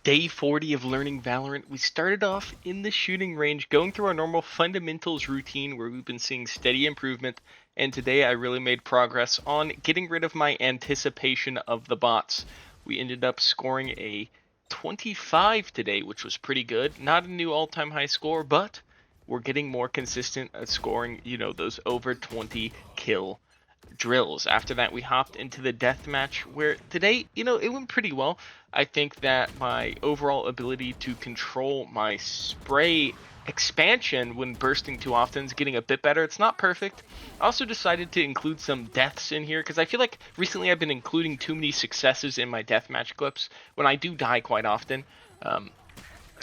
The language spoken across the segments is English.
Day 40 of learning Valorant. We started off in the shooting range, going through our normal fundamentals routine where we've been seeing steady improvement, and today I really made progress on getting rid of my anticipation of the bots. We ended up scoring a 25 today, which was pretty good. Not a new all-time high score, but we're getting more consistent at scoring, those over 20 kill drills. After that, we hopped into the death match where today, it went pretty well. I think that my overall ability to control my spray expansion when bursting too often is getting a bit better. It's not perfect. I also decided to include some deaths in here because I feel like recently I've been including too many successes in my deathmatch clips when I do die quite often.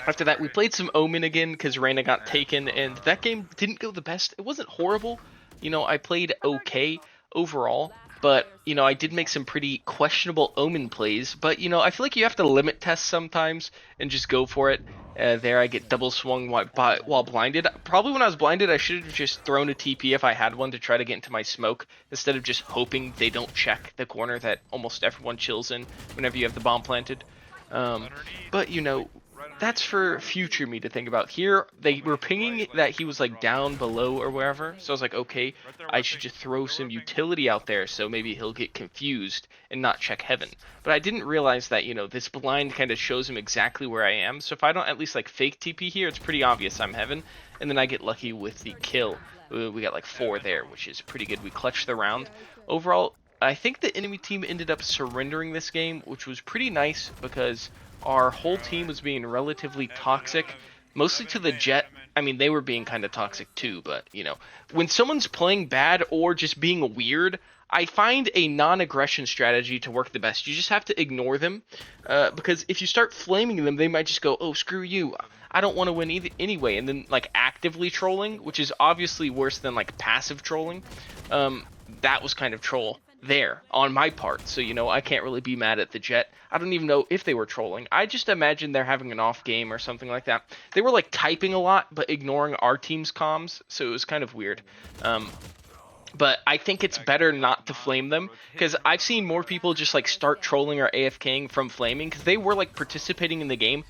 After that, we played some Omen again because Reyna got taken, and that game didn't go the best. It wasn't horrible. I played okay overall, but, I did make some pretty questionable Omen plays. But, I feel like you have to limit test sometimes and just go for it. There, I get double swung while blinded. Probably when I was blinded, I should have just thrown a TP if I had one to try to get into my smoke, instead of just hoping they don't check the corner that almost everyone chills in whenever you have the bomb planted. But, that's for future me to think about. Here, they were pinging that he was like down below or wherever, so I was like, okay, I should just throw some utility out there so maybe he'll get confused and not check heaven. But I didn't realize that, this blind kind of shows him exactly where I am, so if I don't at least like fake TP here, it's pretty obvious I'm heaven, and then I get lucky with the kill. We got like 4 there, which is pretty good. We clutched the round. Overall, I think the enemy team ended up surrendering this game, which was pretty nice because our whole team was being relatively toxic, mostly to the Jet. I mean, they were being kind of toxic too, but, when someone's playing bad or just being weird, I find a non-aggression strategy to work the best. You just have to ignore them, because if you start flaming them, they might just go, oh, screw you, I don't want to win anyway, and then, like, actively trolling, which is obviously worse than, like, passive trolling. That was kind of troll there on my part, so I can't really be mad at the Jet. I don't even know if they were trolling. I just imagine they're having an off game or something like that. They were like typing a lot but ignoring our team's comms, so it was kind of weird. But I think it's better not to flame them, because I've seen more people just like start trolling or AFKing from flaming, because they were like participating in the game.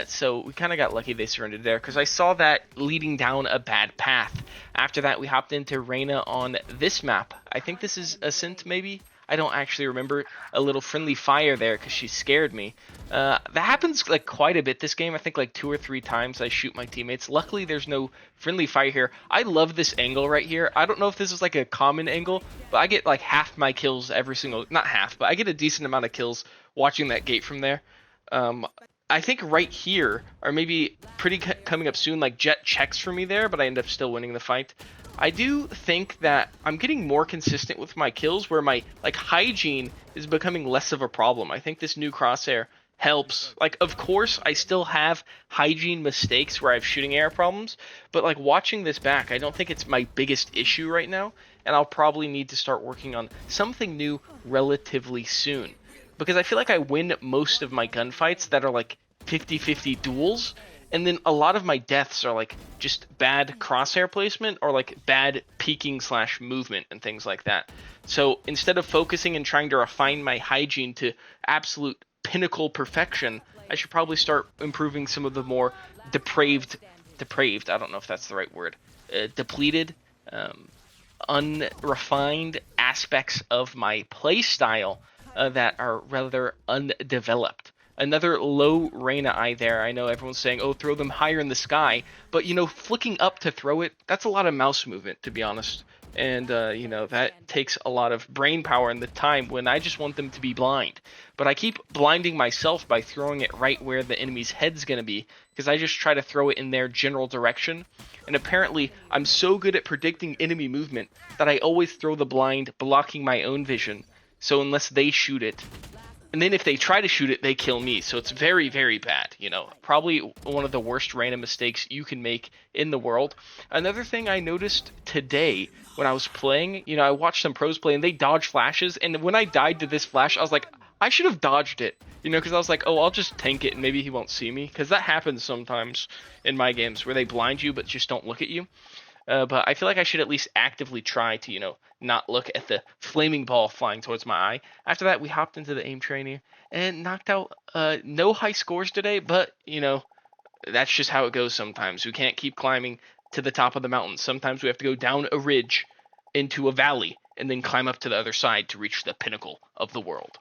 So we kind of got lucky they surrendered there, because I saw that leading down a bad path. After that, we hopped into Reyna on this map. I think this is Ascent, maybe? I don't actually remember. A little friendly fire there because she scared me. That happens like quite a bit this game. I think like 2 or 3 times I shoot my teammates. Luckily, there's no friendly fire here. I love this angle right here. I don't know if this is like a common angle, but I get like half my kills every single... Not half, but I get a decent amount of kills watching that gate from there. I think right here, or maybe pretty coming up soon, like Jet checks for me there, but I end up still winning the fight. I do think that I'm getting more consistent with my kills, where my like hygiene is becoming less of a problem. I think this new crosshair helps. Like, of course, I still have hygiene mistakes where I have shooting air problems, but like watching this back, I don't think it's my biggest issue right now, and I'll probably need to start working on something new relatively soon. Because I feel like I win most of my gunfights that are like 50-50 duels, and then a lot of my deaths are like just bad crosshair placement or like bad peeking / movement and things like that. So instead of focusing and trying to refine my hygiene to absolute pinnacle perfection, I should probably start improving some of the more depraved, I don't know if that's the right word, depleted, unrefined aspects of my playstyle that are rather undeveloped. Another low Reyna eye there. I know everyone's saying, oh, throw them higher in the sky. But, flicking up to throw it, that's a lot of mouse movement, to be honest. And, that takes a lot of brain power in the time when I just want them to be blind. But I keep blinding myself by throwing it right where the enemy's head's going to be, because I just try to throw it in their general direction. And apparently, I'm so good at predicting enemy movement that I always throw the blind, blocking my own vision. So unless they shoot it, and then if they try to shoot it, they kill me. So it's very, very bad, Probably one of the worst random mistakes you can make in the world. Another thing I noticed today when I was playing, I watched some pros play and they dodge flashes. And when I died to this flash, I was like, I should have dodged it. Because I was like, oh, I'll just tank it and maybe he won't see me. Because that happens sometimes in my games where they blind you but just don't look at you. but I feel like I should at least actively try to, not look at the flaming ball flying towards my eye. After that, we hopped into the aim training and knocked out no high scores today, but, that's just how it goes sometimes. We can't keep climbing to the top of the mountain. Sometimes we have to go down a ridge into a valley and then climb up to the other side to reach the pinnacle of the world.